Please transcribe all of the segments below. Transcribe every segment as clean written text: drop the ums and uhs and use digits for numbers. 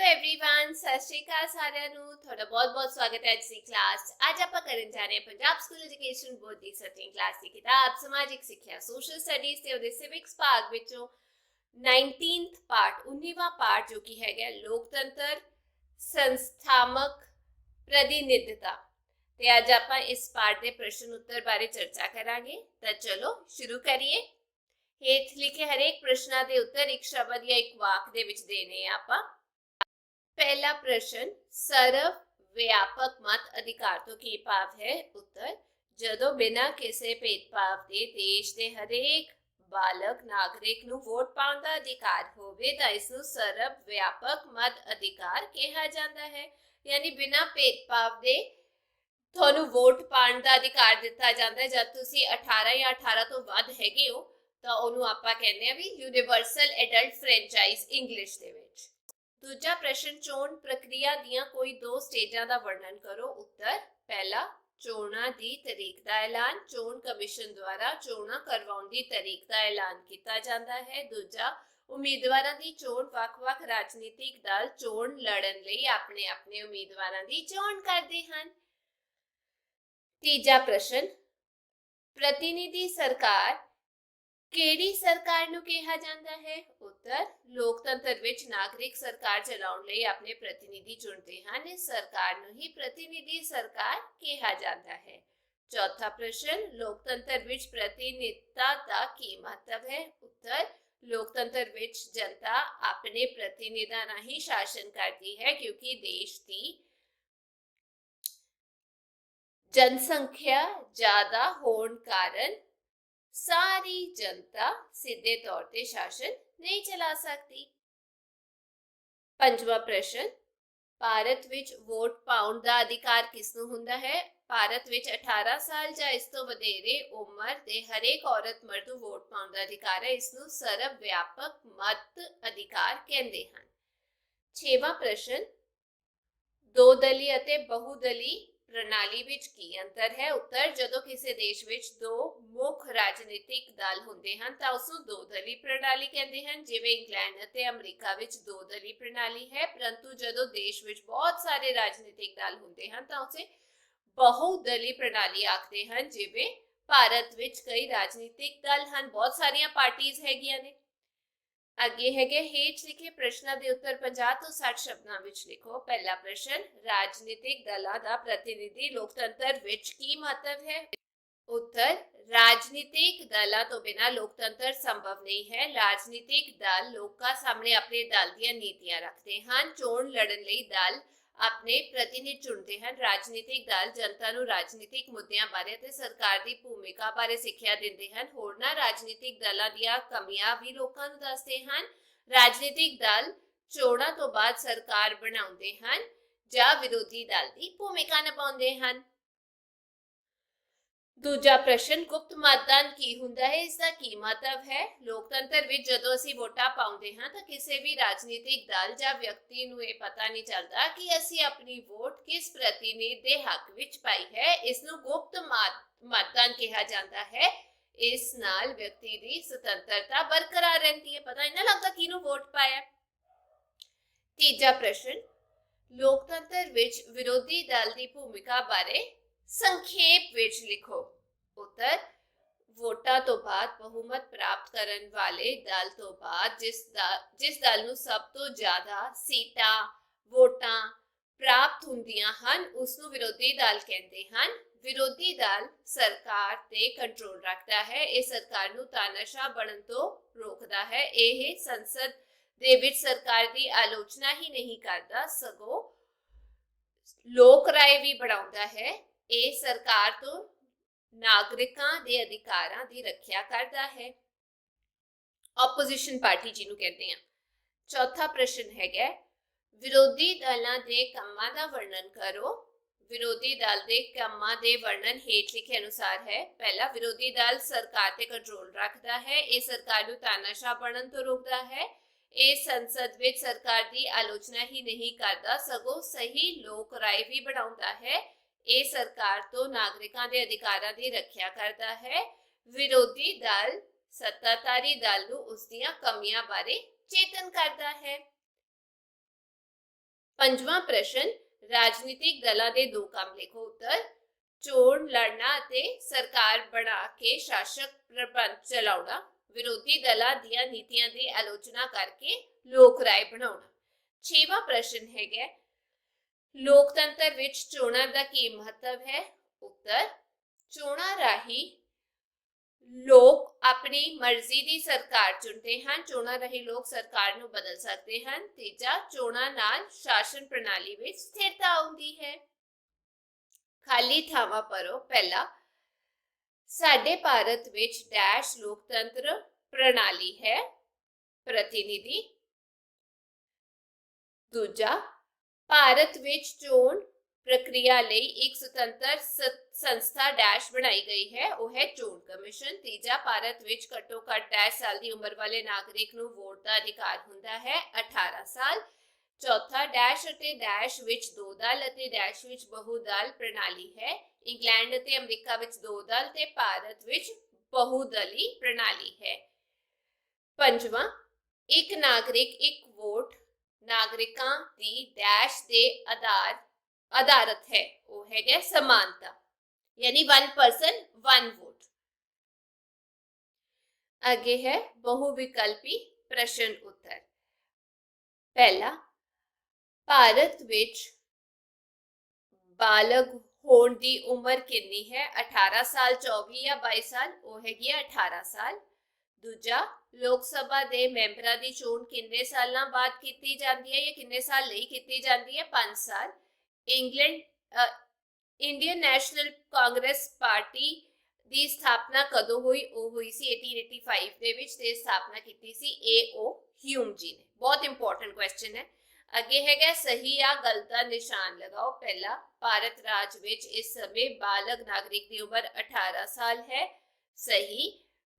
Everyone, सत श्री अकाल साਰਿਆਂ ਨੂੰ ਤੁਹਾਡਾ ਬਹੁਤ-ਬਹੁਤ ਸਵਾਗਤ ਹੈ ਅੱਜ ਦੀ ਕਲਾਸ 'ਚ। ਅੱਜ ਆਪਾਂ ਕਰਨ ਜਾ ਰਹੇ ਹਾਂ ਪੰਜਾਬ ਸਕੂਲ ਐਜੂਕੇਸ਼ਨ ਬੋਰਡ ਦੀ 7ਵੀਂ ਕਲਾਸ ਦੀ ਕਿਤਾਬ ਸਮਾਜਿਕ ਸਿੱਖਿਆ ਸੋਸ਼ਲ ਸਟੱਡੀਜ਼ ਤੇ ਉਹਦੇ ਸਿਵਿਕਸ ਭਾਗ ਵਿੱਚੋਂ 19th ਪਾਰਟ 19ਵਾਂ ਪਾਰਟ ਜੋ ਕਿ ਹੈਗਾ ਲੋਕਤੰਤਰ ਸੰਸਥਾਮਕ ਪ੍ਰਤੀਨਿਧਤਾ ਤੇ ਅੱਜ ਆਪਾਂ ਇਸ ਪਾਰਟ ਦੇ ਪ੍ਰਸ਼ਨ ਉੱਤਰ ਬਾਰੇ ਚਰਚਾ ਕਰਾਂਗੇ। ਤਾਂ ਚਲੋ ਸ਼ੁਰੂ ਕਰੀਏ। ਹੇਠ ਲਿਖੇ ਹਰੇਕ ਪ੍ਰਸ਼ਨਾਂ ਦੇ ਉੱਤਰ ਇੱਕ ਸ਼ਬਦ ਜਾਂ ਇੱਕ ਵਾਕ ਦੇ ਵਿੱਚ ਦੇਣੇ ਆ ਆਪਾਂ। पहला प्रश्न सर्व व्यापक मत अधिकार तो की भाव है। उत्तर जदों बिना किसी भेदभाव के देश के हरेक बालक नागरिक नूं वोट पाउण दा अधिकार होवे तां इस नूं सर्व व्यापक मत अधिकार कहा जाता है। यानी बिना भेदभाव के तुहानूं वोट पाउण दा अधिकार दिता जाता है। जब तुसीं 18 या 18 तो वध हैगे हो तां उहनूं आपां कहंदे आ भी यूनीवर्सल एडल्ट फ्रेंचाइज इंग्लिश दे विच। दूजा प्रश्न चोण प्रक्रिया दियां कोई दो स्टेजां दा वर्णन करो। उत्तर पहला चोणां दी तारीख दा ऐलान, चोण कमीशन द्वारा चोणां करवाउण दी तारीख दा ऐलान कीता जांदा है। दूजा उम्मीदवारां दी चोण वख-वख राजनीतिक दल चोण लड़न लई अपने अपने उम्मीदवारां दी चोण करदे हन। तीजा प्रश्न प्रतिनिधि सरकार केड़ी सरकार नूं कहा जाता है। उत्तर लोकतंत्र विच नागरिक सरकार चलाउण लई अपने प्रतिनिधि चुनते हैं। इस सरकार नूं ही प्रतिनिधि सरकार कहा जाता है। चौथा प्रश्न लोकतंत्र विच प्रतिनिधिता दा की महत्व है। उत्तर लोकतंत्र विच जनता अपने प्रतिनिधियों राही शासन करती है क्योंकि देश की जनसंख्या ज्यादा होने कारण सारी जनता सीधे तौर पर शासन नहीं चला सकती। पंजवा प्रश्न भारत विच वोट पाउण दा अधिकार किसनूं हुंदा है। भारत विच 18 साल या इस तो वधेरे उम्र दे हरेक औरत मर्द नूं वोट पाउण दा अधिकार है। इसनूं सर्व व्यापक मत अधिकार कहंदे हन। छेवां प्रश्न दो दली अते बहुदली प्रणाली विच की अंतर है। उत्तर जदों किसी देश विच दो मुख राजनीतिक दल हुंदे हन तां उसनूं दो दली प्रणाली कहंदे हन। जिवें इंग्लैंड अते अमरीका विच दो दली प्रणाली है, परंतु जदों देश विच बहुत सारे राजनीतिक दल हुंदे हन तां उसे बहुदली प्रणाली आखदे हन। जिवें भारत विच कई राजनीतिक दल हन, बहुत सारियां पार्टीज हैगियां ने। अगे है हेठ लिखे प्रश्नों के उत्तर 50 तो 60 शब्दों में लिखो। पहला प्रश्न राजनीतिक दलों का प्रतिनिधि लोकतंत्र विच की महत्व है। उत्तर राजनीतिक दलों तो बिना लोकतंत्र संभव नहीं है। राजनीतिक दल लोगों सामने अपने दल दी नीतियां रखते हैं। चोण लड़न लई दल अपने प्रतिनिधि चुनते हैं। राजनीतिक दल जनता नूं राजनीतिक मुद्दों बारे ते सरकार की भूमिका बारे सिक्ख्या दिंदे हैं। होरनां राजनीतिक दलों दीयां कमियां भी लोकां नूं दसदे हैं। राजनीतिक दल चोणां तो बाद सरकार बनाउंदे हैं जां विरोधी दल की भूमिका निभाउंदे हैं। दूजा प्रश्न गुप्त मतदान की हुंदा है, इसका की मतलब है। लोकतंत्र विच जदों असीं वोटां पाउंदे हां तां किसी भी राजनीतिक दल जां व्यक्ति नूं इह पता नहीं चलदा कि असीं अपनी वोट किस प्रतिनिधि दे हक विच पाई है। इस नूं गुप्त मतदान कहा जाता है। इस नाल व्यक्ति की स्वतंत्रता बरकरार रहती है, पता नहीं लगता किहनूं वोट पाया। तीजा प्रश्न लोकतंत्र विच विरोधी दल की भूमिका बारे संक्षेप विच लिखो। उत्तर वोटां तो बाद बहुमत प्राप्त करने वाले दल तो बाद जिस दल नूं सब तो ज्यादा सीटां वोटां प्राप्त हुंदियां हन उसनूं विरोधी दल कहंदे हन। विरोधी दल सरकार ते कंट्रोल रखता है। इह सरकार नूं तानाशाह बनन तो रोकदा है। यह संसद दे विच सरकार की आलोचना ही नहीं करता सगों लोक राय भी बढ़ाउंदा है। ਇਹ सरकार तो नागरिकों के अधिकारों की रक्षा करता है। ओपोजिशन पार्टी जिन्हों कहते हैं। चौथा प्रश्न है विरोधी दलों के कामों का वर्णन करो। विरोधी दल के कामों के वर्णन हेठ लिखे अनुसार है। पहला विरोधी दल सरकार ते कंट्रोल रखता है। ये सरकार को तानाशाह बनन तो रोकता है। ये संसद विच सरकार की आलोचना ही नहीं करता सगों सही लोक राय भी बढ़ाउंदा है। ये सरकार तो नागरिकों के अधिकारों की रक्षा करता है। विरोधी दल सत्ताधारी दल नूं उस दीयां कमियां बारे चेतन करता है। ਪੰਜਵਾਂ ਪ੍ਰਸ਼ਨ, ਰਾਜਨੀਤਿਕ ਦਲਾਂ ਦੇ ਦੋ ਕੰਮ ਲਿਖੋ। ਉੱਤਰ, ਚੋਣ ਲੜਨਾ ਅਤੇ ਸਰਕਾਰ ਬਣਾ ਕੇ ਸ਼ਾਸਕ ਪ੍ਰਬੰਧ ਚਲਾਉਣਾ, ਵਿਰੋਧੀ ਦਲਾਂ ਦੀਆਂ ਨੀਤੀਆਂ ਦੀ ਆਲੋਚਨਾ ਕਰਕੇ ਲੋਕ ਰਾਏ ਬਣਾਉਣਾ। ਛੇਵਾਂ ਪ੍ਰਸ਼ਨ ਹੈਗਾ, ਲੋਕਤੰਤਰ ਵਿੱਚ ਚੋਣਾਂ ਦਾ ਕੀ ਮਹੱਤਵ ਹੈ। ਉੱਤਰ, ਚੋਣਾਂ ਰਾਹੀਂ ਲੋਕ ਆਪਣੀ ਮਰਜ਼ੀ ਦੀ ਸਰਕਾਰ ਚੁਣਦੇ ਹਨ। ਚੋਣਾਂ ਰਾਹੀਂ ਲੋਕ ਸਰਕਾਰ ਨੂੰ ਬਦਲ ਸਕਦੇ ਹਨ। ਤੀਜਾ, ਚੋਣਾਂ ਨਾਲ ਸ਼ਾਸਨ ਪ੍ਰਣਾਲੀ ਵਿੱਚ ਸਥਿਰਤਾ ਆਉਂਦੀ ਹੈ। ਖਾਲੀ ਥਾਵਾਂ ਭਰੋ। ਪਹਿਲਾ, ਸਾਡੇ ਭਾਰਤ ਵਿੱਚ ਡੈਸ਼ ਲੋਕਤੰਤਰ ਪ੍ਰਣਾਲੀ ਹੈ। ਪ੍ਰਤੀਨਿਧੀ। ਦੂਜਾ, ਭਾਰਤ ਵਿੱਚ ਚੋਣ ਪ੍ਰਕਿਰਿਆ ਲਈ ਇੱਕ ਸੁਤੰਤਰ ਸੰਸਥਾ ਡੈਸ਼ ਬਣਾਈ ਗਈ ਹੈ, ਉਹ ਹੈ ਚੋਣ ਕਮਿਸ਼ਨ। ਤੀਜਾ, ਭਾਰਤ ਵਿੱਚ ਘੱਟੋ ਘੱਟ ਡੈਸ਼ ਸਾਲ ਦੀ ਉਮਰ ਵਾਲੇ ਨਾਗਰਿਕ ਨੂੰ ਵੋਟ ਦਾ ਅਧਿਕਾਰ ਹੁੰਦਾ ਹੈ, 18 ਸਾਲ। ਚੌਥਾ, ਡੈਸ਼ ਅਤੇ ਡੈਸ਼ ਵਿੱਚ ਦੋ ਦਲ ਅਤੇ ਡੈਸ਼ ਵਿੱਚ ਬਹੁਦਲ ਪ੍ਰਣਾਲੀ ਹੈ। ਇੰਗਲੈਂਡ ਅਤੇ ਅਮਰੀਕਾ ਵਿੱਚ ਦੋ ਦਲ ਤੇ ਭਾਰਤ ਵਿੱਚ ਬਹੁਦਲੀ ਪ੍ਰਣਾਲੀ ਹੈ। ਪੰਜਵਾਂ, ਇੱਕ ਨਾਗਰਿਕ ਇੱਕ ਵੋਟ ਨਾਗਰਿਕਾਂ ਦੀ ਡੈਸ਼ ਦੇ ਆਧਾਰਿਤ ਹੈ, ਉਹ ਹੈਗਾ ਸਮਾਨਤਾ, यानी 1 person 1 वोट। आगे है बहुविकल्पी प्रश्न उत्तर। पहला, भारत विच बालग होने की उम्र कितनी है। 18 साल, 24 या 22 साल, वो हैगी 18 साल। दूजा, लोक सभा दे मैंबरां दी चोण किन्ने सालां बाद कीती जांदी है या किन्ने साल लई कीती जांदी है। 5 साल। इंडियन नैशनल कांग्रेस पार्टी ਦੀ ਸਥਾਪਨਾ ਕਦੋਂ ਹੋਈ। ਉਹ ਹੋਈ ਸੀ 1885 ਦੇ ਵਿੱਚ ਤੇ ਸਥਾਪਨਾ ਕੀਤੀ ਸੀ A.O. ਹਿਊਮ ਜੀ ਨੇ। ਬਹੁਤ ਇੰਪੋਰਟੈਂਟ ਕੁਐਸਚਨ ਹੈ। ਅੱਗੇ ਹੈਗਾ ਸਹੀ ਜਾਂ ਗਲਤ ਦਾ ਨਿਸ਼ਾਨ ਲਗਾਓ। ਪਹਿਲਾ, ਭਾਰਤ ਰਾਜ ਵਿੱਚ ਇਸ ਸਮੇਂ ਬਾਲਗ ਨਾਗਰਿਕ ਦੀ ਉਮਰ 18 ਸਾਲ ਹੈ, ਸਹੀ।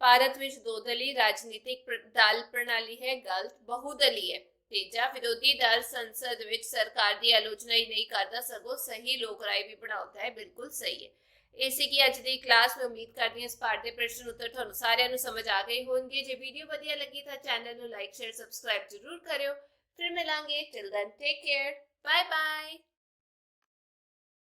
ਭਾਰਤ ਵਿੱਚ ਦੋ ਦਲੀ ਰਾਜਨੀਤਿਕ ਦਲ ਪ੍ਰਣਾਲੀ ਹੈ, ਗਲਤ। ਬਹੁਦਲੀ ਹੈ। ਤੀਜਾ, ਵਿਰੋਧੀ ਦਲ ਸੰਸਦ ਵਿੱਚ ਸਰਕਾਰ ਦੀ ਆਲੋਚਨਾ ਹੀ ਨਹੀਂ ਕਰਦਾ ਸਗੋਂ ਸਹੀ ਲੋਕ ਰਾਏ ਵੀ ਬਣਾਉਂਦਾ ਹੈ, ਬਿਲਕੁਲ ਸਹੀ ਹੈ। ਇਸੇ ਕੀ ਅੱਜ ਦੀ ਕਲਾਸ में उम्मीद करती हूँ इस पाठ के प्रश्न उत्तर ਤੁਹਾਨੂੰ ਸਾਰਿਆਂ ਨੂੰ ਸਮਝ ਆ ਗਏ ਹੋਣਗੇ। ਜੇ ਵੀਡੀਓ ਵਧੀਆ ਲੱਗੀ ਤਾਂ ਚੈਨਲ ਨੂੰ ਲਾਈਕ ਸ਼ੇਅਰ ਸਬਸਕ੍ਰਾਈਬ ਜ਼ਰੂਰ ਕਰਿਓ। ਫਿਰ ਮਿਲਾਂਗੇ। Till then take care, bye bye.